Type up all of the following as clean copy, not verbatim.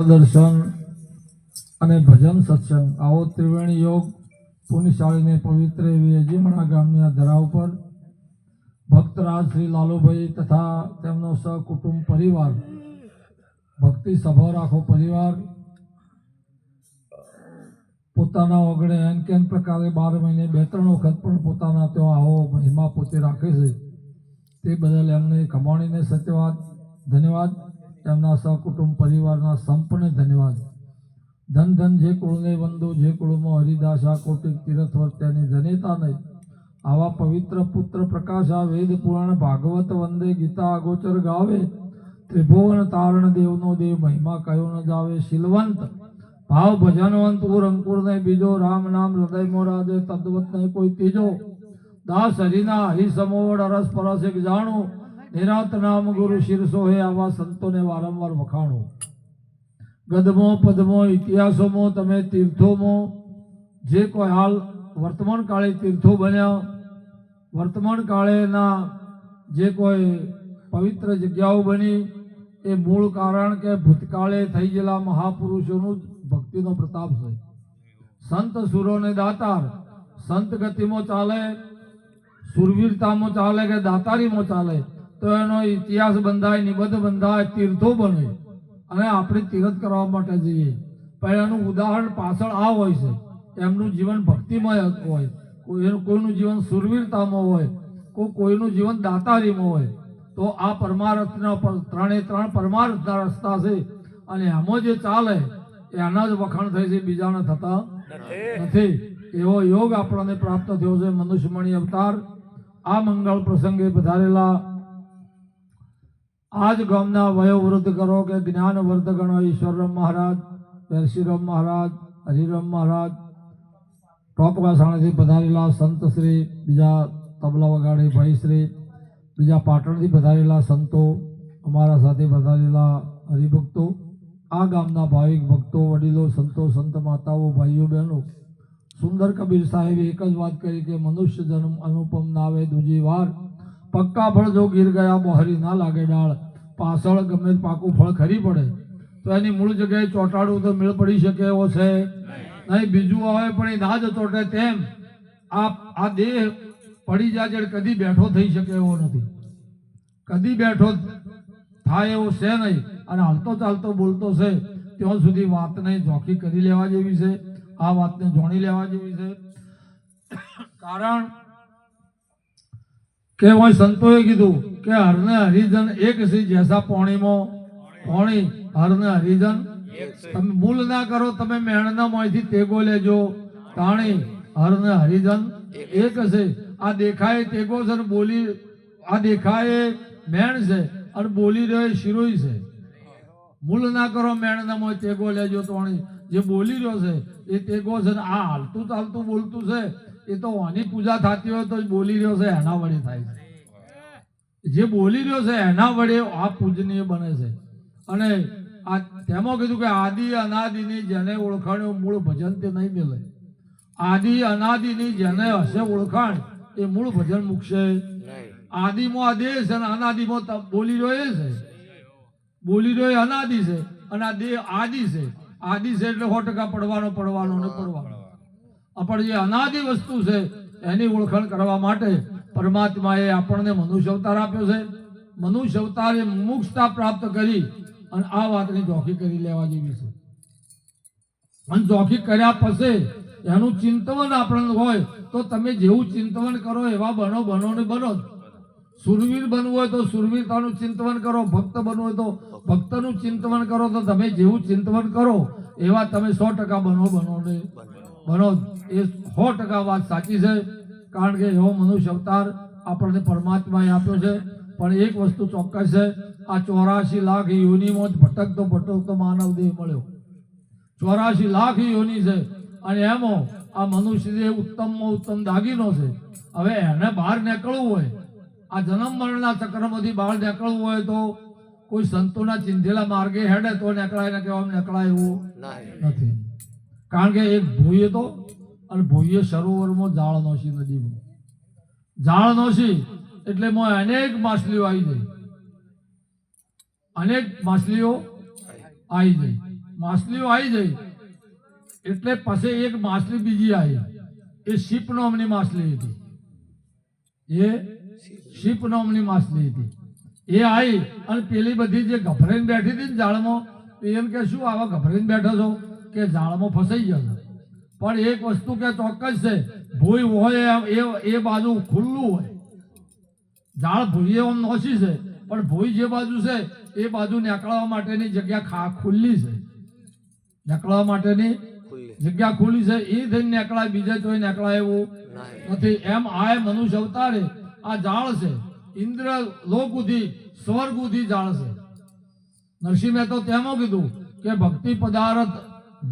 દર્શન અને ભજન સત્સંગ આવો ત્રિવેણી યોગ પુણ્યશાળીને પવિત્ર એવી અજીમણા ગામની આ ધરા ઉપર ભક્તરાજ શ્રી લાલુભાઈ તથા તેમનો સહકુટુંબ પરિવાર ભક્તિ સભર આખો પરિવાર પોતાના ઓગણે એન કેન પ્રકારે 12 મહિને 2-3 વખત પણ પોતાના ત્યાં આવો મહિમા પોતે રાખે છે તે બદલ એમને કમાણીને સત્યવાદ ધન્યવાદ તેમના સહકુટુંબ પરિવારના સંપને ધન્યવાદ ધન ધન જે કુળને વંદો જે કુળમાં હરિદાસા કોટિક તીર્થવર તેની જનેતા નહીં આવા પવિત્ર પુત્ર પ્રકાશા વેદ પુરાણ ભાગવત વંદે ગીતા અગોચર ગાવે ત્રિભુવન તારણ દેવનો દેવ મહિમા કયો ન જાવે શીલવંત ભાવ ભજનવંત ઉર અંકુર નહીં બીજો રામ નામ હૃદય મોરાજે તદ્વત નહીં કોઈ ત્રીજો દાસ હરિના હરિ સમોવડ અરસ પરસ એક જાણું નિરાત નામ ગુરુ શિરસો હે આવા સંતોને વારંવાર વખાણો ગદમો પદમો ઇતિહાસોમાં તમે તીર્થોમાં જે કોઈ હાલ વર્તમાન કાળે તીર્થો બન્યા વર્તમાન કાળેના જે કોઈ પવિત્ર જગ્યાઓ બની એ મૂળ કારણ કે ભૂતકાળે થઈ ગયેલા મહાપુરુષોનું ભક્તિનો પ્રતાપ છે સંત સુરોને દાતાર સંત ગતિમાં ચાલે સુરવીરતામાં ચાલે કે દાતારીમાં ચાલે તો એનો ઇતિહાસ બંધાય નિબદ્ધ બંધાય તીર્થો બને અને આપણે તીર્થ કરવા માટે જઈએ પણ એનું ઉદાહરણ પાછળ આ હોય છે એમનું જીવન ભક્તિમય હોય કોઈનું જીવન સુરવીરતામાં હોય કોઈનું જીવન દાતારીમાં હોય તો આ પરમાર્થના 3 પરમાર્થના રસ્તા છે અને એમાં જે ચાલે એના જ વખાણ થાય છે બીજાને થતા નથી એવો યોગ આપણને પ્રાપ્ત થયો છે મનુષ્યમણી અવતાર આ મંગળ પ્રસંગે પધારેલા આજ ગામના વયોવૃદ્ધ કરો કે જ્ઞાન વર્ધગણો ઈશ્વરરામ મહારાજ વેરશીરામ મહારાજ હરિરામ મહારાજ ટોપવાસાણાથી પધારેલા સંત શ્રી બીજા તબલા વગાડી ભાઈ શ્રી બીજા પાટણથી પધારેલા સંતો અમારા સાથે પધારેલા હરિભક્તો આ ગામના ભાવિક ભક્તો વડીલો સંતો સંત માતાઓ ભાઈઓ બહેનો સુંદર કબીર સાહેબે એક જ વાત કરી કે મનુષ્ય જન્મ અનુપમ નાવે દૂજી વાર પક્કા ફળ જો ગીર ગયા મોહરી ના લાગે ડાળ પાછળ ગમે પાકું ફળ ખરી પડે તો એની મૂળ જગ્યાએ ચોંટાડવું તો મેળ પડી શકે એવો છે નહીં બીજું આવે પણ એ ના જ ચોંટે તેમ આ દેહ પડી જાય એટલે કદી બેઠો થઈ શકે એવો નથી કદી બેઠો થાય એવો છે નહીં અને હાલતો ચાલતો બોલતો છે ત્યાં સુધી વાતને ઝોકી કરી લેવા જેવી છે આ વાતને જોણી લેવા જેવી છે કારણ કે હું સંતોએ કીધું કે હરને હરિજન એક છે જૈસા પોણીમાં પોણી હરને હરિજન તમે ભૂલ ના કરો તમે મેણના મોંથી તેગો લેજો તાણી હરને હરિજન એક છે આ દેખાય તેગો છે અને બોલી આ દેખાય મેણ છે અને બોલી રહ્યો શિરોઈ છે ભૂલ ના કરો મેણના મોં તેગો લેજો તોણી જે બોલી રહ્યો છે એ તેગો છે આ હાલતું ચાલતું બોલતું છે એ તો આની પૂજા થતી હોય તો બોલી રહ્યો છે એના વડે થાય છે જે બોલી રહ્યો છે એના વડે આ પૂજનીય બને છે અને આ તેમાં કીધું કે આદિ અનાદિની જેને ઓળખાણ મૂળ ભજન તે નહીં મળે આદિ અનાદિની જેને હશે ઓળખાણ એ મૂળ ભજન મૂકશે આદિમાં આ દેહ છે અને અનાદિમાં બોલી રહ્યો એ છે બોલી રહ્યો એ અનાદિ છે અને આ દેહ આદિ છે આદિ છે એટલે 100% પડવાનો ને પડવાનો પણ જે અનાદિ વસ્તુ છે એની ઓળખાણ કરવા માટે પરમાત્માએ આપણને મનુષ્ય અવતાર આપ્યો છે મનુષ્ય અવતારે મુક્તતા પ્રાપ્ત કરી અને આ વાતની ઝોકી કરી લેવા જેવી છે અને ઝોકી કર્યા પછી એનું ચિંતવન આપણને હોય તો તમે જેવું ચિંતવન કરો એવા બનો ને બનો સુરવીર બનવું હોય તો સુરવીરતાનું ચિંતવન કરો ભક્ત બનવું હોય તો ભક્તનું ચિંતવન કરો તો તમે જેવું ચિંતવન કરો એવા તમે 100% બનો એ 100% વાત સાચી છે કારણ કે એવો મનુષ્ય અવતાર આપણને પરમાત્માએ આપ્યો છે પણ એક વસ્તુ ચોક્કસ છે આ 84 લાખ યોનિમાં જ ભટકતો માનવ દેહ મળ્યો 84 લાખ યોની છે અને એમાં આ મનુષ્ય દેહ ઉત્તમમાં ઉત્તમ દાગીનો છે હવે એને બહાર નીકળવું હોય આ જન્મ મરણના ચક્રમાંથી બહાર નીકળવું હોય તો કોઈ સંતોના ચિંધેલા માર્ગે હેડે તો નીકળાય ને કેવા નીકળાય એવું નથી કારણ કે એક ભૂઈએ તો અને ભૂઈએ સરોવરમાં જાળ નોશી નદીમાં જાળ નોશી એટલે અનેક માછલીઓ આવી જાય અનેક માછલીઓ આવી જાય માછલીઓ આવી જઈ એટલે પછી એક માછલી બીજી આવી, એ શીપ નામની માછલી હતી, એ શીપ નામની માછલી હતી. એ આવી અને પેલી બધી જે ગભરાઈને બેઠી હતી ને જાળમાં, એમ કે શું આવા ગભરાઈને બેઠો છો, કે જાળમાં ફસાઈ ગયો છે. પણ એક વસ્તુ કે ચોક્કસ છે, ભૂઈ હોય એ બાજુ ખુલ્લું હોય, ઝાડ ભૂઈએ આમ નોસી છે, પણ ભૂઈ જે બાજુ છે એ બાજુ નીકળવા માટેની જગ્યા ખુલ્લી છે, નીકળવા માટેની જગ્યા ખુલ્લી છે, એ થઈને નીકળાય, બીજે કોઈ નીકળાય એવું નથી. એમ આ મનુષ્ય અવતારે આ ઝાડ છે, ઇન્દ્ર લોક ઉધી સ્વર્ગ ઉધી ઝાડ છે. નરસિંહ મહેતા તેમાં કીધું કે ભક્તિ પદાર્થ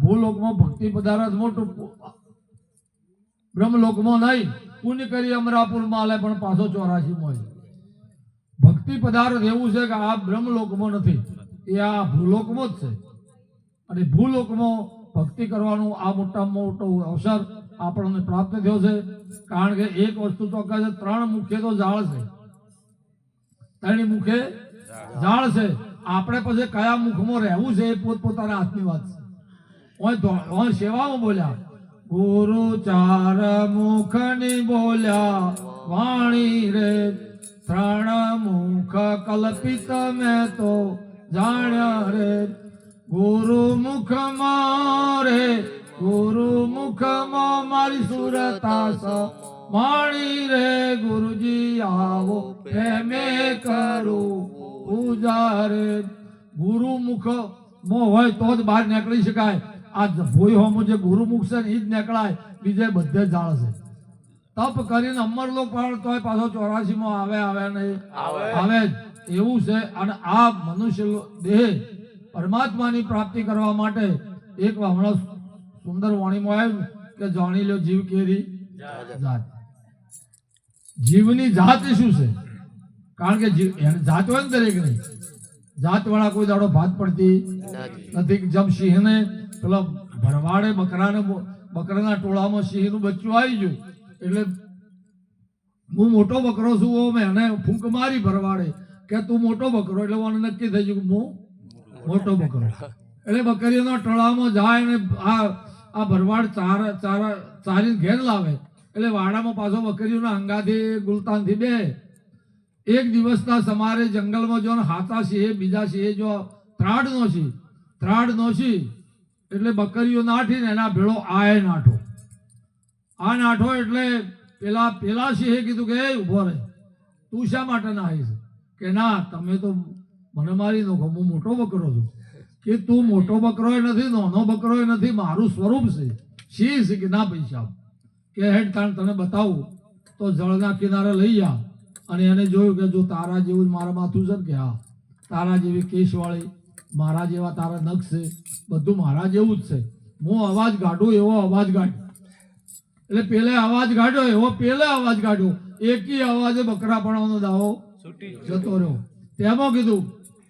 ભૂલોકમાં ભક્તિ પદાર્થ મોટું, બ્રહ્મલોકમાં નહીં. પુણ્ય કરી અમરાપુરમાં આલે પણ પાછો 84 માં. ભક્તિ પદાર્થ એવું છે કે આ બ્રહ્મલોકમાં નથી, એ આ ભૂલોકમાં જ છે. અને ભૂલોકમાં ભક્તિ કરવાનું આ મોટામાં મોટો અવસર આપણને પ્રાપ્ત થયો છે. કારણ કે એક વસ્તુ ચોક્કસ છે, 3 મુખે તો ઝાડ છે, 3 મુખે ઝાડ છે. આપણે પછી કયા મુખમાં રહેવું છે એ પોતપોતાના હાથની વાત છે. ઓય સેવામાં બોલ્યા, ગુરુ 4 મુખની બોલ્યા વાણી રે, 3 મુખ કલ્પિત મેં તો જાણ્યા રે. ગુરુ મુખમાં રે, ગુરુ મુખમાં મારી સુરતા માણી રે. ગુરુજી આવો પ્રેમે કરું પૂજા રે. ગુરુ મુખ મો હોય તો જ બહાર નીકળી શકાય. આ ભોય હોમું જે ગુરુમુખ છે ને એ જ નીકળાય, બીજે બધે જાળ છે. તપ કરીને અમરલોક પણ તોય પાછો 84 માં આવે નહીં આવે જ એવું છે. અને આ મનુષ્ય દેહ પરમાત્માની પ્રાપ્તિ કરવા માટે એક હમણાં સુંદર વાણીમાં આવ્યું કે જાણી લો જીવ કેરી જાત. જીવની જાત શું છે? કારણ કે જાત હોય ને દરેક નહીં, જાત વાળા કોઈ દાડો ભાત પડતી નથી. જેમ સિંહને પેલા ભરવાડે બકરાના ટોળામાં સિંહનું બચ્ચું આવી ગયું એટલે હું મોટો બકરો છું, મેં એને ફૂંક મારી ભરવાડે કે તું મોટો બકરો, એટલે મને નક્કી થઈ ગયું હું મોટો બકરો. એટલે બકરીઓના ટોળામાં જાય ને આ ભરવાડ ચારીને ઘેર લાવે, એટલે વાડામાં પાછો બકરીઓના અંગાથી ગુલતાનથી બે. એક દિવસના સમારે જંગલમાં જો હાથા સિંહે બીજા સિંહે જો ત્રાડ નોશી એટલે બકરીઓ નાઠીને એના ભેળો આ નાઠો એટલે પેલા સિંહે કીધું કે એ ઉભો રહે, તું શા માટે ના આવીશ? કે ના, તમે તો મને મારી નાખો, હું મોટો બકરો છું. કે તું મોટો બકરો નથી, નાનો બકરો નથી, મારું સ્વરૂપ છે. સિંહ છે કે ના પૈસા કે હેડ તાણ તને બતાવું. તો જળના કિનારે લઈ જા અને એને જોયું કે જો તારા જેવું જ મારા માથું છે કે હા, તારા જેવી કેશવાળી, મારા જેવા તારા નખ છે, બધું મારા જેવું જ છે. હું અવાજ કાઢું એવો અવાજ કાઢ્યો, એટલે પેલે અવાજ કાઢ્યો એવો પેલે અવાજ કાઢ્યો, એકી અવાજે બકરાપણાનો દાવો જતો રહ્યો. તેમાં કીધું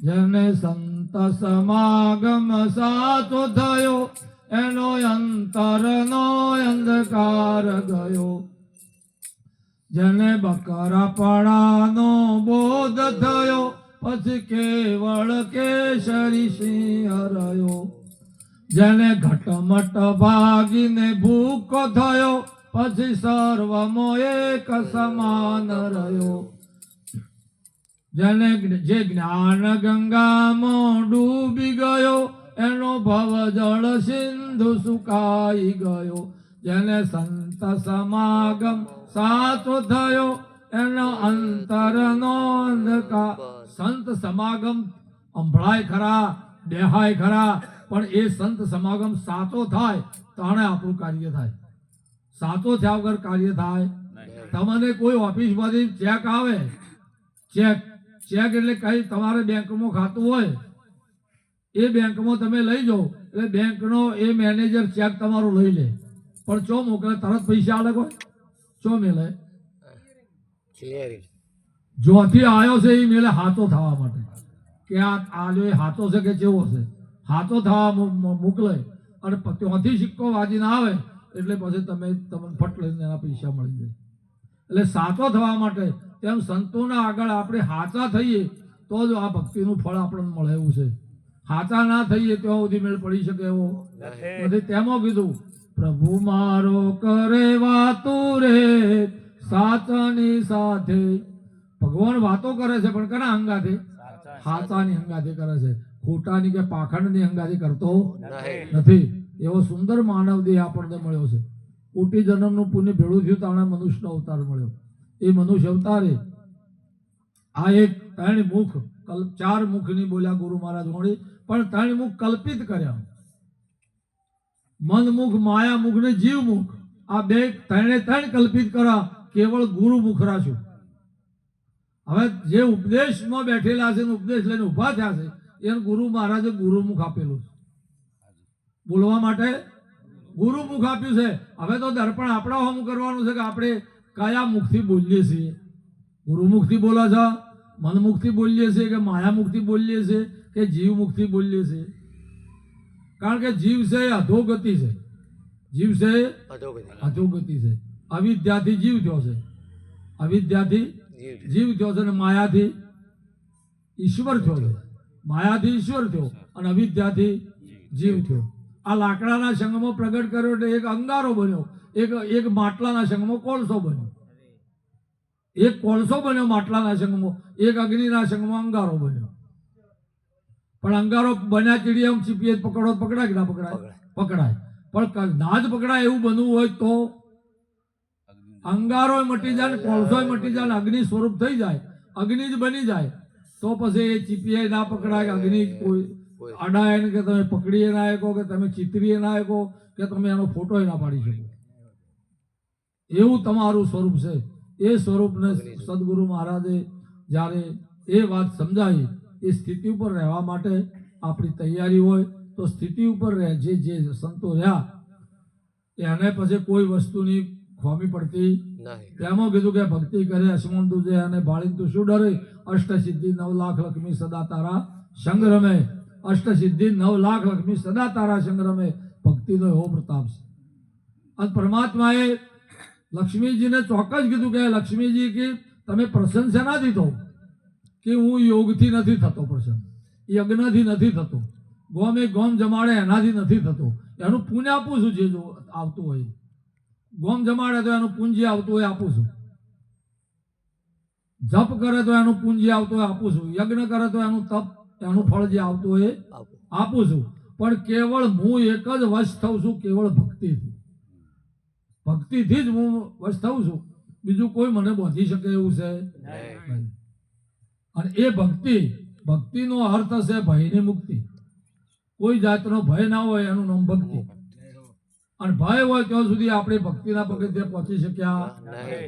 જેને સંત સમાગમ સાચો થયો, એનો અંતરનો અંધકાર ગયો. જેને બકરાપણાનો બોધ થયો, પછી કેવળ કેસરી સિંહ રહ્યો. જેને ઘટમટ ભાગીને ભૂકો થયો, પછી સર્વમાં એક સમાન રહ્યો. જેને જે જ્ઞાન ગંગામાં ડૂબી ગયો, એનો ભવ જળ સિંધુ સુકાઈ ગયો. જેને સંત સમાગમ સાચો થયો, એનો અંતરનો અંધકાર. સંત સમાગમ સંભળાય ખરા, દેહાય ખરા, પણ એ સંત સમાગમ સાચો થાય તાણે આપણું કાર્ય થાય. સાચો થયા વગર કાર્ય થાય. તમને કોઈ ઓફિસમાંથી ચેક આવે, ચેક એટલે કઈ તમારે બેંકમાં ખાતું હોય, એ બેંકમાં તમે લઈ જાઓ એટલે બેંકનો એ મેનેજર ચેક તમારો લઈ લે, પણ ચો મોકલે તરત પૈસા આલે કોઈ ચો મેલે? જોથી આવ્યો છે એ મેલે હાથો થવા માટે કે આ જો એ હાથો છે કે કેવો છે, હાથો થવા મોકલે અને ત્યાંથી સિક્કો વાજીને આવે એટલે પછી તમને ફટ લઈને એના પૈસા મળી જાય. એટલે સાચો થવા માટે તેમ સંતોના આગળ આપણે હાચા થઈએ તો જ આ ભક્તિનું ફળ આપણને મળે એવું છે. હાચા ના થઈએ ત્યાં સુધી મેળ પડી શકે એવો નથી. તેમાં કીધું પ્રભુ મારો કરે વાતો રે સાચાની સાથે. ભગવાન વાતો કરે છે પણ કના અંગાથી? હાચાની અંગાથી કરે છે. ખોટાની કે પાખંડની અંગાથી કરતો નથી. એવો સુંદર માનવ દેહ આપણને મળ્યો છે. કોટી જન્મનું પુણ્ય ભેળું થયું તાણે મનુષ્યનો અવતાર મળ્યો. એ મનુષ્ય અવતારે આ એક 3 મુખ 4 મુખની બોલ્યા ગુરુ મહારાજ વળી, પણ 3 મુખ કલ્પિત કર્યા. મન મુખ, માયા મુખ ને જીવ મુખ. આ 3 કલ્પિત કર્યા. કેવળ ગુરુ મુખ રાખ્યું. હવે જે ઉપદેશમાં બેઠેલા છે, ઉપદેશ લઈને ઉભા થયા છે, એને ગુરુ મહારાજે ગુરુમુખ આપેલું છે. બોલવા માટે ગુરુમુખ આપ્યું છે. હવે તો દર્પણ આપણા હોમ કરવાનું છે કે આપણે કયા મુખથી બોલીએ છીએ. ગુરુમુખથી બોલો છો, મનમુખથી બોલીએ છીએ કે માયામુખથી બોલીએ છીએ કે જીવમુખથી બોલીએ છીએ. કારણ કે જીવ છે એ અધોગતિ છે. જીવ છે અધોગતિ છે. અવિદ્યાથી જીવ થયો છે. અવિદ્યાથી જીવ થયો છે અને માયાથી ઈશ્વર થયો છે. માયાથી ઈશ્વર થયો અને અવિદ્યાથી જીવ થયો. આ લાકડાના સંગમાં પ્રગટ કર્યો એટલે એક અંગારો બન્યો. એક માટલાના સંગમાં કોલસો બન્યો. એક કોલસો બન્યો માટલાના સંગમાં, એક અગ્નિના સંગમાં અંગારો બન્યો. પણ અંગારો બન્યા ચીડીએ ચીપીએ પકડો પકડાય કે ના પકડાય? પકડાય. પણ ના જ પકડાય એવું બનવું હોય તો અંગારો મટી જાય, કોલસો મટી જાય, અગ્નિ સ્વરૂપ થઈ જાય, અગ્નિ જ બની જાય તો પછી એ ચીપીએ ના પકડાય, અગ્નિ કોઈ અડાય ને કે તમે પકડીએ ના શકો, કે તમે ચિતરીએ ના શકો, કે તમે એનો ફોટો ના પાડી શકો. એવું તમારું સ્વરૂપ છે. એ સ્વરૂપને સદગુરુ મહારાજે જ્યારે એ વાત સમજાવી, એ સ્થિતિ ઉપર રહેવા માટે આપણી તૈયારી હોય તો સ્થિતિ ઉપર રહે. જે સંતો રહ્યા એને પછી કોઈ વસ્તુની ખોમી પડતી તેમાં કીધું કે ભક્તિ કરે અસમંતુ છે અને ભાળી તું શું ડરે. અષ્ટસિદ્ધિ 9 લાખ લક્ષ્મી સદા તારા સંગ્રમે. અષ્ટસિદ્ધિ 9 લાખ લક્ષ્મી સદા તારા સંગ્રમે. ભક્તિનો એવો પ્રતાપ છે. અને પરમાત્માએ લક્ષ્મીજીને ચોક્કસ કીધું કે લક્ષ્મીજી કે તમે પ્રસન્ન શેનાથી થો? કે હું યોગથી નથી થતો પ્રસન્ન, યજ્ઞથી નથી થતો, ગોમે ગોમ જમાડે એનાથી નથી થતો. એનું પુણ્ય આપું છું. જે આવતું હોય ગોમ જમાડે તો એનું પુંજી આવતું હોય આપું છું. જપ કરે તો એનું પુંજી આવતું હોય આપું છું. યજ્ઞ કરે તો એનું તપ એનું ફળ જે આવતું હોય આપું છું. પણ કેવળ હું એક જ વશ થઉં છું, કેવળ ભક્તિથી. ભક્તિથી જ હું વશ થઉં છું. બીજું કોઈ મને બાંધી શકે એવું છે નહીં. અને એ ભક્તિનો અર્થ છે ભયની મુક્તિ. કોઈ જાતનો ભય ના હોય એનું નામ ભક્તિ. અને ભય હોય ત્યાં સુધી આપણે ભક્તિના પગથિયે પહોંચી શક્યા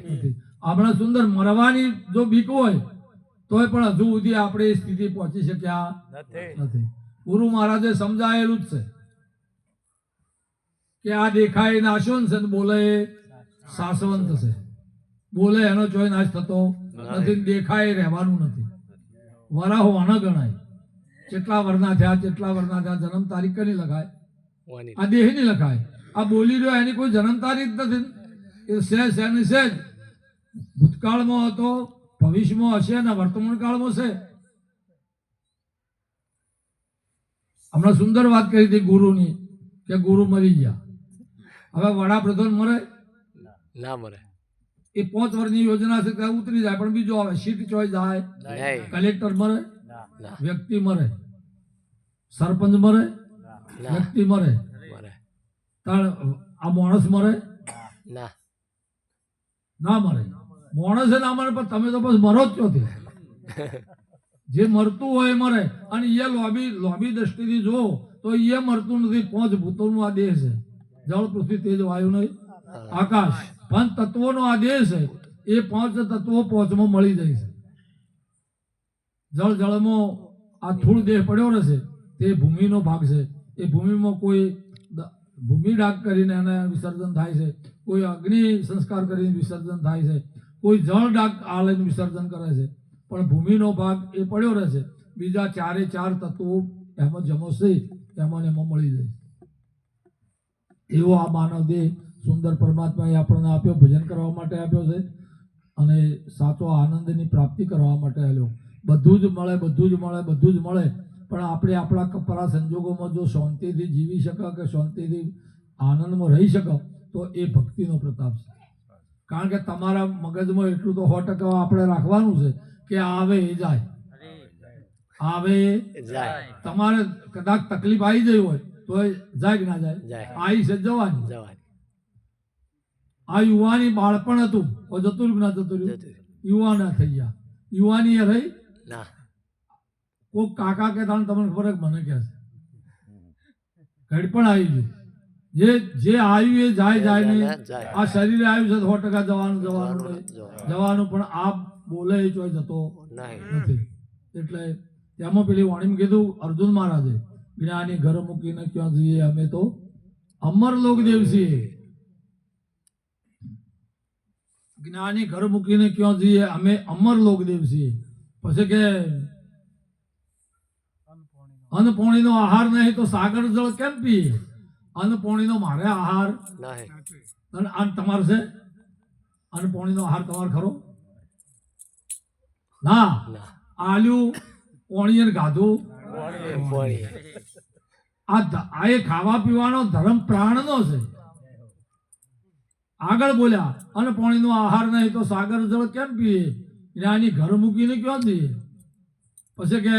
નથી. આપણે સુંદર મરવાની જો બીક હોય તોય પણ હજુ સુધી આપણે એ સ્થિતિ પહોંચી શક્યા નથી. ગુરુ મહારાજે સમજાયેલું જ છે કે આ દેખાય નાશવંત છે, બોલે શાશ્વંત છે. બોલે એનો ચોય નાશ થતો નથી, દેખાય રહેવાનું નથી. વરાહો આના ગણાય. કેટલા વર્ષના થયા, જન્મ તારીખ કની લખાય? આ દેહની લખાય. આ બોલી રહ્યો એની કોઈ જન્મ તારીખ નથી. એ સહેજ ભૂતકાળમાં હતો, ભવિષ્યમાં હશે અને વર્તમાન કાળમાં છે. હમણાં સુંદર વાત કરી હતી ગુરુની કે ગુરુ મરી ગયા. હવે વડાપ્રધાન મરે ના મરે. એ 5 વર્ષની યોજના છે ત્યાં ઉતરી જાય, પણ બીજો આવે. સીટ ચોય જાય. કલેક્ટર મરે, વ્યક્તિ મરે. સરપંચ મરે, વ્યક્તિ મરે. આ માણસ મરે ના મરે. માણસે ના મરે, પણ તમે તો બસ મરો જ ચોથી. જે મરતું હોય એ મરે. અને એ લોબી દ્રષ્ટિથી જો તો એ મરતું નથી. 5 ભૂતોનું આ દેહ છે. જળ, પૃથ્વી, તેજ, વાયુ નહીં આકાશ. 5 તત્વોનો આ દેહ છે. એ 5 તત્વો 5માં મળી જાય છે. જળમાં આ સ્થૂળ દેહ પડ્યો રહેશે તે ભૂમિનો ભાગ છે. એ ભૂમિમાં કોઈ ભૂમિ ડાક કરીને એને વિસર્જન થાય છે, કોઈ અગ્નિ સંસ્કાર કરીને વિસર્જન થાય છે, કોઈ જળ ડાક આ લઈને વિસર્જન કરે છે. પણ ભૂમિનો ભાગ એ પડ્યો રહેશે. બીજા 4 તત્વો એમાં જમશે, એમાં મળી જાય. એવો આ માનવ દેહ સુંદર પરમાત્માએ આપણને આપ્યો, ભજન કરવા માટે આપ્યો છે અને સાચો આનંદની પ્રાપ્તિ કરવા માટે આપ્યો. બધું જ મળે, પણ આપણે આપણા કપરા સંજોગોમાં જો શાંતિથી જીવી શકે કે શાંતિથી આનંદમાં રહી શકે તો એ ભક્તિનો પ્રતાપ છે. કારણ કે તમારા મગજમાં એટલું તો 100% આપણે રાખવાનું છે કે આવે એ જાય, આવે તમારે કદાચ તકલીફ આવી ગઈ હોય તો જાય કે ના જાય, આવી છે જવાની. આ યુવાની બાળપણ હતું જતું રહ્યું ના જતું રહ્યું, યુવાના થઈ ગયા, યુવાની એ રહી. કોક કાકા કે તમને ખબર મને કે છે ઘડપણ આવી ગયું. જે આવ્યું એ જાય નહીં. આ શરીરે આવ્યું છે 100% જવાનું પણ આ બોલે એ ચોય જતો નથી. એટલે તેમાં પેલી વાણીમાં કીધું અર્જુન મહારાજે, જ્ઞાની ઘર મૂકીને ક્યાં જઈએ અમે તો અમર લોક દેવ છીએ. જ્ઞાની ઘર મૂકીને ક્યાં જઈએ અમે અમર લોક દેવ છીએ. પછી કે અન્નપોણીનો આહાર નહીં તો સાગર જળ કેમ પીએ? અન્નપોણીનો મારે આહાર તમારે છે? અન્નપોણીનો આહાર તમારે ખરો? ના. આલ્યું પોણીએ ગાધું. આ એ ખાવા પીવાનો ધર્મ પ્રાણનો છે. આગળ બોલ્યા અન્નપોણીનો આહાર નહીં તો સાગર જળ કેમ પીએ? જ્ઞાની ઘર મૂકીને ક્યાં જઈએ? પછી કે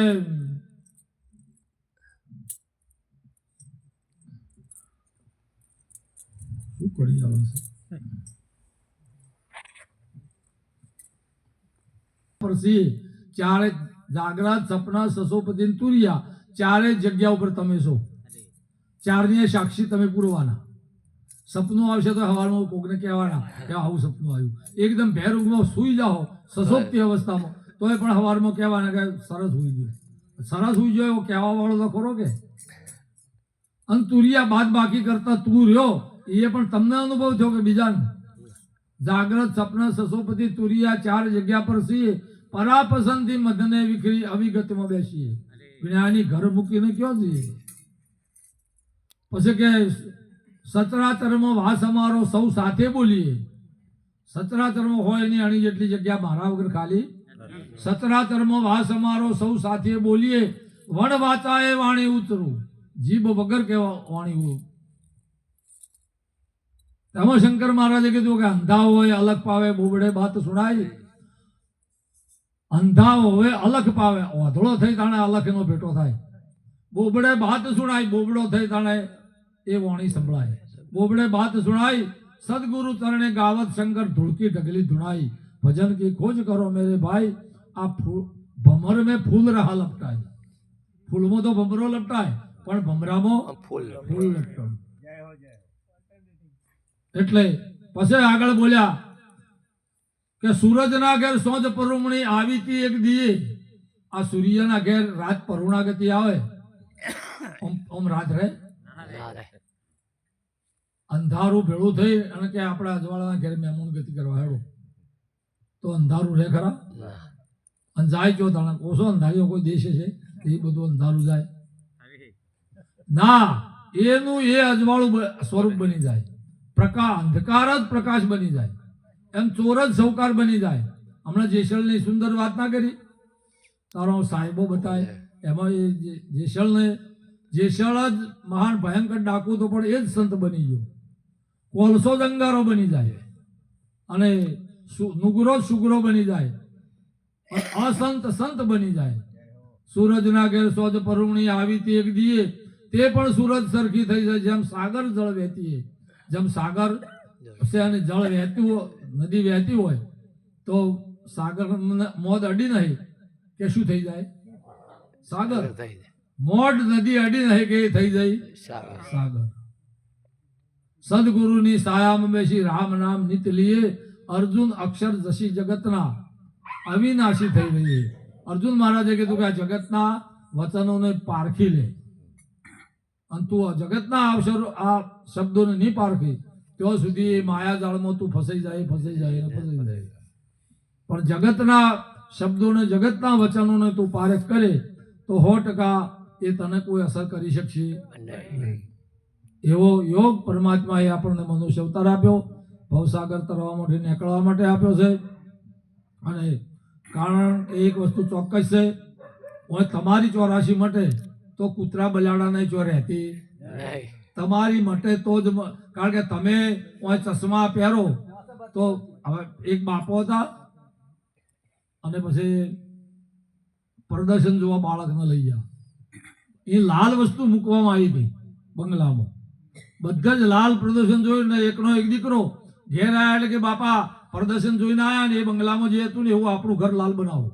ચારે જાગ્રત સપના સસોપતિ તુરિયા ચારે જગ્યા ઉપર તમે છો. ચારની સાક્ષી તમે પૂરવાના. સપનું આવશે તો હવારમાં કોકને કહેવાના કે આવું સપનું આવ્યું. એકદમ ભેર ઊંઘમાં સુઈ જાઓ સશોક્તિ અવસ્થામાં તોય પણ હવારમાં કહેવાના કે સરસ સુઈ ગયો, સરસ સુઈ ગયો એવો કહેવા વાળો તો ખરો કે? અને તુરિયા બાદ બાકી કરતા તું રહ્યો એ પણ તમને અનુભવ થયો કે બીજાને? જાગ્રત સપના સસોપતિ તુરિયા ચાર જગ્યા પર છીએ. પરાપસંદથી મધને વિખરી અવિગતમાં બેસીએ. જ્ઞાની ઘર મૂકીને ક્યાં જઈએ? પછી કે સચરાચરમાં વાસ અમારો સૌ સાથે બોલીએ. સચરાચરમાં હોય એની અણી જેટલી જગ્યા મારા વગર ખાલી. સચરાચરમાં વાસ અમારો સૌ સાથે બોલીએ. વણ વાચાએ વાણી ઉતરું, જીભ વગર કેવા વાણી. તેમાં શંકર મહારાજે કીધું કે અંધા હોય અલગ પાવે, બોબડે બાત સુણાય. અંધા હોય અલખ પાવે, ઓધળો થઈ તાણે અલખનો ભેટો થાય. બોબડે બાત સુણાય, બોબડો થઈ તાણે એ વાણી સંભળાય. બોબડે બાત સુણાય સદગુરુ ચરણે ગાવત શંકર ધૂળકી ઢગલી ધુણાઈ. ભજન કી ખોજ કરો મેરે ભાઈ, આ ભમર में फूल रहा लपटाय. फूलમાં તો ભમરો લપટાય પણ ભમરામાં ફૂલ લપટાય. એટલે પછી આગળ બોલ્યા કે સૂરજના ઘેર સોજ પરુમણી આવી તી એક દીએ. આ સૂર્યના ઘેર રાત પરુણાગતિ આવે ઓમ રાત રહે. અંધારું ભેળું થઈ અને કે આપણા અજવાળાના ઘેર મહેમાન ગતિ કરવા હેડો તો અંધારું રહે ખરા? અને જાય કયો તાણે કોસો અંધારીઓ કોઈ દેશ છે એ બધું અંધારું જાય ના. એનું એ અજવાળું સ્વરૂપ બની જાય. પ્રકાશ અંધકાર જ પ્રકાશ બની જાય. એમ ચોર જ સૌકાર બની જાય. હમણાં જેસલની સુંદર વાત ના કરી? તારો સાહેબો બતાય એમાં એ જેસલ જ મહાન ભયંકર ડાકુ તો પણ એ જ સંત બની ગયો. કોલસો જ અંગારો બની જાય અને નુગરો સુગરો બની જાય. અસંત સંત બની જાય. સૂરજના ઘેર સોજ પરુમણી આવી તી એક દીએ, તે પણ સૂરજ સરખી થઈ જાય. જેમ સાગર જળ વહેતી, જેમ સાગર છે અને જળ વહેતું નદી વહેતી હોય તો સાગર મોદ અડી નહીં કે શું થઈ જાય? સાગર. મોડ નદી અડી નહીં કે થઈ જાય સાગર. સદગુરુની સાયામાં બેસી રામ નામ નિત લીએ. અર્જુન અક્ષર જશી જગતના અવિનાશી થઈ રહી. અર્જુન મહારાજે કીધું કે આ જગતના વચનોને પારખી લે. અને તું જગતના આ શબ્દોને નહીં પારખી ત્યાં સુધી એ માયાજાળમાં તું ફસાઈ જાય. પણ જગતના શબ્દોને જગતના વચનોને તું પારખ કરે તો 100% એ તને કોઈ અસર કરી શકશે નહીં. એવો યોગ પરમાત્માએ આપણને મનુષ્ય અવતાર આપ્યો, ભવસાગર તરવા માટે નીકળવા માટે આપ્યો છે. અને કારણ એક વસ્તુ ચોક્કસ છે, હોય તમારી ચોરાશી મટે તો કૂતરા બલાડા નહીં ચો રહેતી તમારી મટે તો જ કારણ કે તમે હોય ચશ્મા પહેરો તો હવે એક બાપો હતા અને પછી પ્રદર્શન જોવા બાળકને લઈ ગયા એ લાલ વસ્તુ મૂકવામાં આવી હતી બંગલામાં બધા જ લાલ પ્રદર્શન જોયું ને એકનો એક દીકરો ઘેર આવ્યા એટલે કે બાપા પ્રદર્શન જોઈને આવ્યા ને એ બંગલામાં જે હતું ને એવું આપણું ઘર લાલ બનાવો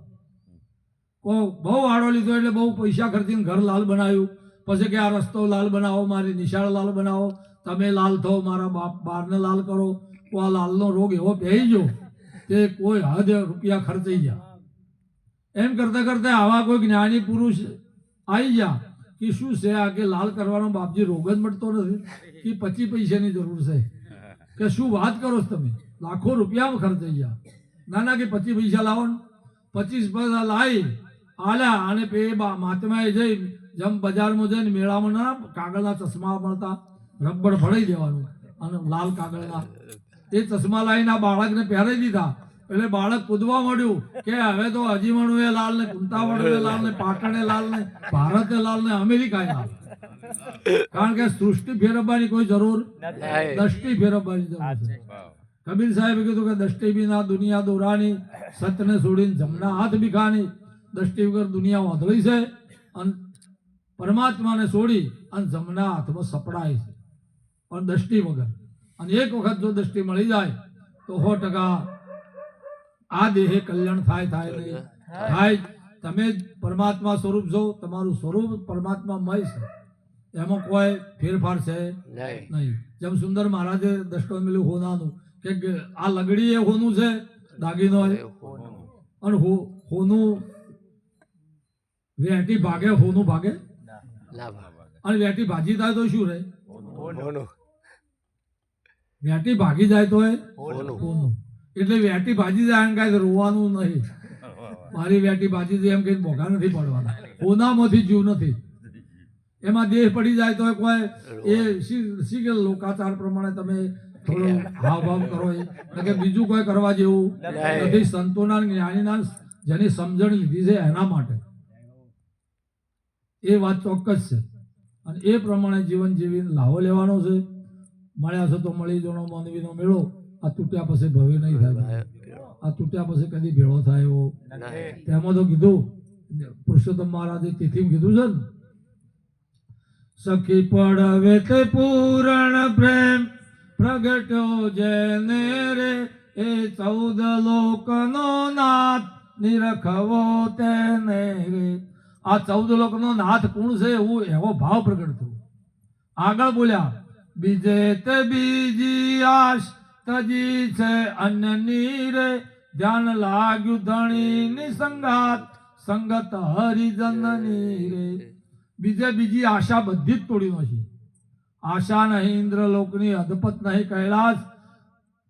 બહુ આડો લીધો એટલે બહુ પૈસા ખર્ચીને ઘર લાલ બનાવ્યું પછી કે આ રસ્તો લાલ બનાવો મારી નિશાળ લાલ બનાવો તમે લાલ થો મારા બારને લાલ કરો તો આ લાલનો રોગ એવો પહેરી ગયો કે કોઈ હદ રૂપિયા ખર્ચાઈ ગયા એમ કરતા કરતા આવા કોઈ જ્ઞાની પુરુષ આવી ગયા કે શું છે આ કે લાલ કરવાનો બાપજી રોગ જ મળતો નથી કે 25 પૈસાની જરૂર છે કે શું વાત કરો છો તમે લાખો રૂપિયામાં ખર્ચાઈ ગયા ના કે 25 પૈસા લાવો ને 25 પૈસા લાવી આલ્યા અને પે મહાત્માએ જઈ જેમ બજારમાં જઈને મેળામાં ના કાગળના ચશ્મા મળતા રબર ભરાઈ દેવાનું અને લાલ કાગળના એ ચશ્મા લાવીને આ બાળકને પહેરાવી દીધા એટલે બાળક કૂદવા મળ્યું કે હવે તો અજીમણું એ લાલ ને કુંતાવણ એ લાલ ને પાટણ લાલ ને ભારત લાલ ને અમેરિકા લાલ કારણ કે સૃષ્ટિ ફેરવવાની કોઈ જરૂર દ્રષ્ટિ ફેરવવાની જરૂર છે કબીર સાહેબે કીધું કે દ્રષ્ટિ બિના દુનિયા દોરાની સતને છોડીને જમણા હાથ ભીખાની દ્રષ્ટિ વગર દુનિયા વાંધળી છે અને પરમાત્માને છોડી અને જમણા હાથમાં સપડાય છે પણ દ્રષ્ટિ વગર અને એક વખત જો દ્રષ્ટિ મળી જાય તો 100% આ દેહે કલ્યાણ થાય નહીં થાય તમે પરમાત્મા સ્વરૂપ છો તમારું સ્વરૂપ પરમાત્મામય છે એમાં કોઈ ફેરફાર છે નહીં જેમ સુંદર મહારાજે દ્રષ્ટાંત મળ્યું હોનાનું કે આ લગડી એ હોનું છે દાગીનો અને હોનું વેટી ભાગે હોનું ભાગે અને વેટી ભાજી થાય તો શું રહે વેટી ભાગી જાય તો હોનું એટલે વેટી ભાજી જાય એમ કાંઈ રોવાનું નહીં મારી વેટી ભાજી જાય એમ કઈ ભોગા નથી પડવાના હોનામાંથી જીવ નથી એમાં દેહ પડી જાય તો કોઈ એ શી લોકાચાર પ્રમાણે તમે થોડો હાવભાવ કરો કે બીજું કોઈ કરવા જેવું નથી સંતોના જ્ઞાનીના જેની સમજણ લીધી છે એના માટે એ વાત ચોક્કસ છે અને એ પ્રમાણે જીવન જીવીને લાવો લેવાનો છે મળ્યા છે તો મળી જણો માનવીનો મેળો આ તૂટ્યા પછી ભવે નહીં થાય આ તૂટ્યા પછી કદી ભેળો થાય એવો તેમાં તો કીધું પુરુષોત્તમ મહારાજે તિથિમાં કીધું છે ને સખી પડવે તે પૂરણ પ્રેમ પ્રગટ્યો જેને રે એ 14 લોકનો નાથ નિરખવો તેને રે આ 14 લોકનો નાથ કોણ છે એવું એવો ભાવ પ્રગટ થયો આગળ બોલ્યા બીજે તે બીજી આશ તજી છે અન્યની રે ધ્યાન લાગ્યું ધણીની સંગાત સંગત હરિજનની રે બીજે બીજી આશા બધી જ તોડી નાખી આશા નહીં ઇન્દ્રલોકની અધપત નહીં કૈલાસ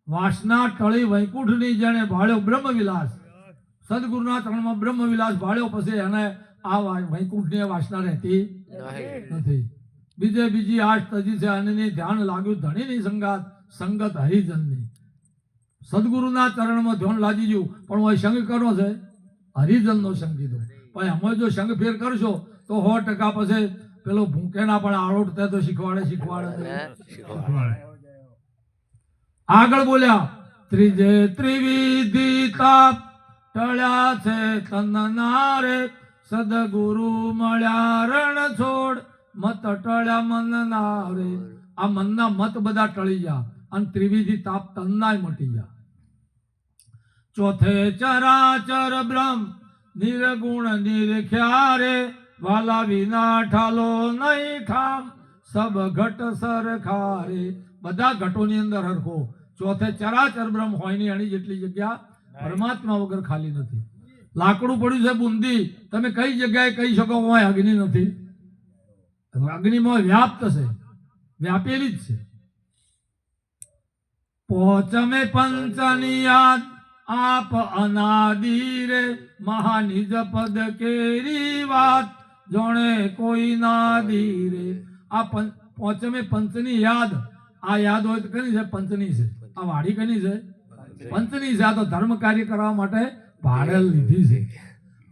વાસના ટળી વૈકુંઠની જેને ભાળ્યો બ્રહ્મવિલાસ સદગુરુના ચરણમાં બ્રહ્મવિલાસ ભાળ્યો પછી એને આ વૈકુંઠની વાસના રહેતી નથી બીજે બીજી આશ તજી છે અન્યની ધ્યાન લાગ્યું ધણીની સંગાત સંગત હરિજનની સદગુરુના ચરણમાં ધ્યાન લાગી ગયું પણ હું સંગ કરો છે હરિજનનો સંગ કીધો પણ અમે જો સંગ ફેર કરશો તો 100% પછી પેલો ભૂકેના પણ આરોટ તો શીખવાડે આગળ બોલ્યા ત્રીજે ત્રિવિધિ તાપ ટળ્યા છે તનના રે સદગુરુ મળ્યા રણ છોડ મત ટળ્યા મનના રે આ મનના મત બધા ટળી ગયા અને ત્રિવિધિ તાપ તન્નાય મટી ગયા ચોથે ચરાચર બ્રહ્મ નિર્ગુણ નિરખ્યા રે વાલા વિના ઠાલો નહીં ઠામ સબ ઘટ સરખા રે બધા ઘટોની અંદર હરખો ચોથે ચરાચર બ્રહ્મ હોય ની એની જેટલી જગ્યા પરમાત્મા વગર ખાલી નથી લાકડું પડ્યું છે બુંદી તમે કઈ જગ્યાએ કહી શકો હોય અગ્નિ નથી અગ્નિમાં વ્યાપ્ત છે વ્યાપેલી જ છે પોચમે પંચની યાદ આપ અનાદિ રે મહાનિજ પદ કેરી વાત જોણે કોઈ નાદી રે આ પોચમે પંચની યાદ આ યાદ હોય તો કની છે પંચની છે આ વાડી કની છે પંચની છે આ તો ધર્મ કાર્ય કરવા માટે ભાડે લીધી છે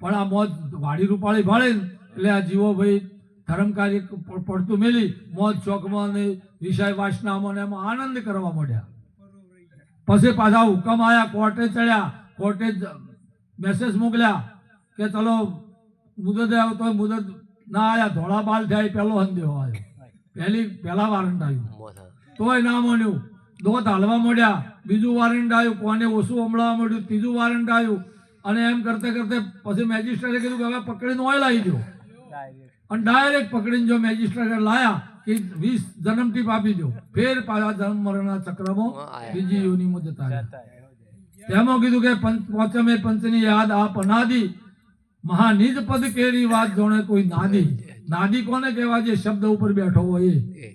પણ આ મોજ વાડી રૂપાળી ભાળે ને એટલે આ જીવો ભાઈ ધર્મકારી પડતું મેલી મોજ ચોકમાં ને વિષય વાસનામાં ને એમાં આનંદ કરવા માંડ્યા. પછી પાછા હુકમ આવ્યા, કોર્ટે ચડ્યા, કોર્ટે મેસેજ મોકલ્યા કે ચલો મુદત આવ્યો તો મુદત ના આવ્યા, ધોળા બાલ થયા, પહેલો સંદેહો આવ્યો, પહેલા વારંટ આવ્યું તોય ના માન્યું, દોત હાલવા માંડ્યા, બીજું વારંટ આવ્યું, કોને ઓછું હમણાવવા માંડ્યું, ત્રીજું વારંટ આવ્યું, અને એમ કરતે કરતે પછી મેજિસ્ટ્રેટે કીધું કે હવે પકડીને ઓય લાવી દો, અને ડાયરેક્ટ પકડીને જો મેજિસ્ટ્રેટે લાયા કે 20 જન્મ ટીપ આપી દો, ફેર પાછા જન્મ મરણના ચક્રમાં બીજી યોનિમાં જતા રહ્યા. તેમાં કીધું કે પાંચમે પંચની યાદ આપ અનાદિ, મહાનિજ પદ કેરી વાત જોણે કોઈ નાદી. નાદી કોને કહેવાય? જે શબ્દ ઉપર બેઠો હોય એ.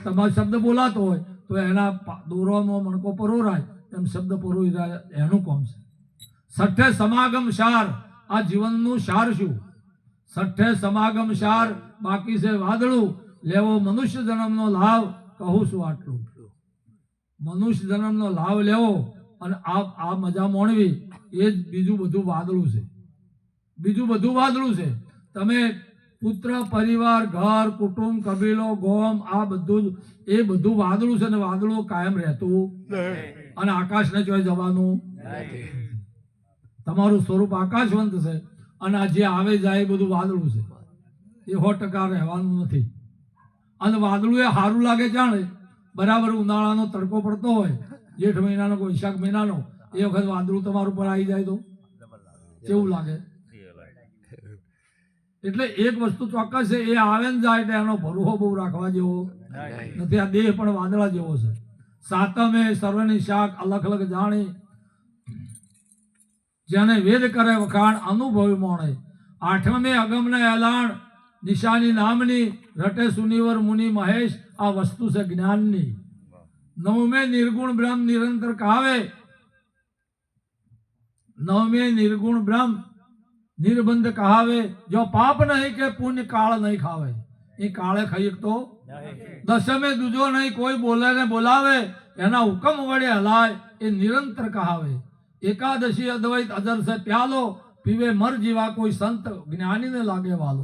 તમારો શબ્દ બોલાતો હોય તો એના દોરવાનો મણકો પરોરાય, એમ શબ્દ પરોઈ જાય, એનું કોમ છે. સઠ્ઠે સમાગમ સાર, આ જીવનનું સાર શું? સઠ્ઠે સમાગમ સાર, બાકી છે વાદળું, લેવો મનુષ્ય જન્મનો લાભ, કહું છું આટલું. મનુષ્ય જન્મનો લાભ લેવો અને આ મજા માણવી, એ જ બીજું બધું વાદળું છે. બીજું બધું વાદળું છે. તમે પુત્ર, પરિવાર, ઘર, કુટુંબ, કબીલો, ગોમ, આ બધું એ બધું વાદળું છે, ને વાદળું કાયમ રહેતું અને આકાશને જોઈ જવાનું. તમારું સ્વરૂપ આકાશવંત છે, અને આ જે આવે જાય એ બધું વાદળું છે, એ 100% રહેવાનું નથી. અને વાદળું એ સારું લાગે જાણે બરાબર ઉનાળાનો તડકો પડતો હોય, જેઠ મહિનાનો કોઈ વૈશાખ મહિનાનો, એ વખત વાદળું તમારું પર આવી જાય તો કેવું લાગે? એટલે એક વસ્તુ ચોક્કસ છે, એ આવે ને જાય એટલે એનો ભરોસો બહુ રાખવા જેવો નથી. આ દેહ પણ વાદળા જેવો છે. સાતમે સર્વની શાક અલગ અલગ જાણી, જેને વેદ કરે વખાણ અનુભવી મોણે. આઠમે અગમને એલાણ, નિશાની નામની, રટે સુનિવર મુનિ મહેશ, આ વસ્તુ છે જ્ઞાનની. નવમે નિર્ગુણ બ્રહ્મ નિરંતર કહાવે, નવમે નિર્ગુણ બ્રહ્મ નિર્બંધ કહાવે, જો પાપ નહીં કે પુण्य કાળ નહીં ખાવે, એ કાળે ખાઈ તો. દસમે દૂજો નહીં કોઈ બોલે ને બોલાવે, એના હુકમ વડે હલાય, એ નિરંતર કહાવે. એકાદશી અદ્વૈત અજર સે પ્યાલો, પીવે મર જીવા કોઈ સંત, જ્ઞાનીને લાગે વાલો.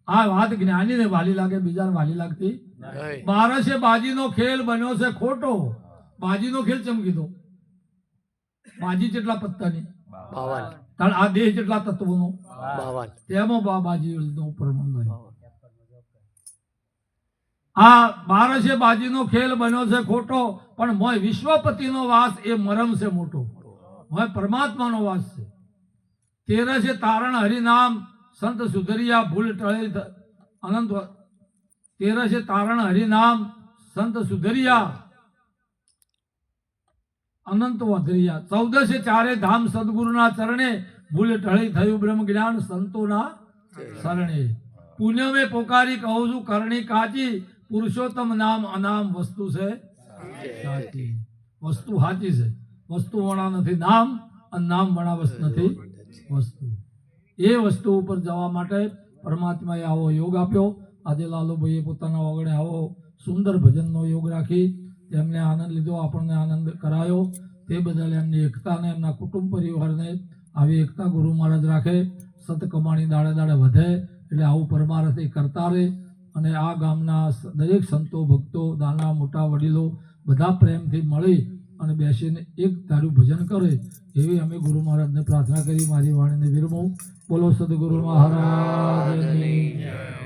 આ વાત જ્ઞાનીને વાલી લાગે, બીજાને વાલી લાગતી. 12 બાજીનો ખેલ બન્યો છે ખોટો. બાજીનો ખેલ ચમ કીધો? બાજી કેટલા પત્તાની? 52. કારણ આ દેહ કેટલા તત્વોનો? 52. તેમાં બાજીનો પ્રમાણ. આ 12 બાજીનો ખેલ બન્યો છે ખોટો, પણ મોય વિશ્વપતિનો વાસ, એ મરમ છે મોટો. મોય પરમાત્માનો વાસ છે. 13 તારણ હરિનામ, સંત સુધરિયા ભૂલ ટળે અનંત. 13 તારણ હરિનામ, સંત સુધરિયા અનંત વધરિયા. 14 ચારે ધામ સદગુરુના ચરણે, ભૂલ ટળી થયું બ્રહ્મ જ્ઞાન સંતોના શરણે. પુણ્ય મેં પોકારી કહું છું કરણી કાચી, પુરુષોત્તમ નામ અનામ વસ્તુ છે સાચી. વસ્તુ સાચી છે, વસ્તુ વણા નથી નામ, અને નામ વણા નથી વસ્તુ. એ વસ્તુ ઉપર જવા માટે પરમાત્માએ આવો યોગ આપ્યો. આજે લાલુભાઈએ પોતાના ઓગણે આવો સુંદર ભજનનો યોગ રાખી તેમને આનંદ લીધો, આપણને આનંદ કરાયો. તે બદલ એમની એકતાને, એમના કુટુંબ પરિવારને આવી એકતા ગુરુ મહારાજ રાખે. સત કમાણી દાડે દાડે વધે, એટલે આવું પરમાર્થ એ કરતા રહે. અને આ ગામના દરેક સંતો, ભક્તો, નાના મોટા વડીલો બધા પ્રેમથી મળી અને બેસીને એક ધારું ભજન કરે, એવી અમે ગુરુ મહારાજને પ્રાર્થના કરી. મારી વાણીને વિરમું. બોલો સદગુરુ મહારાજની જય.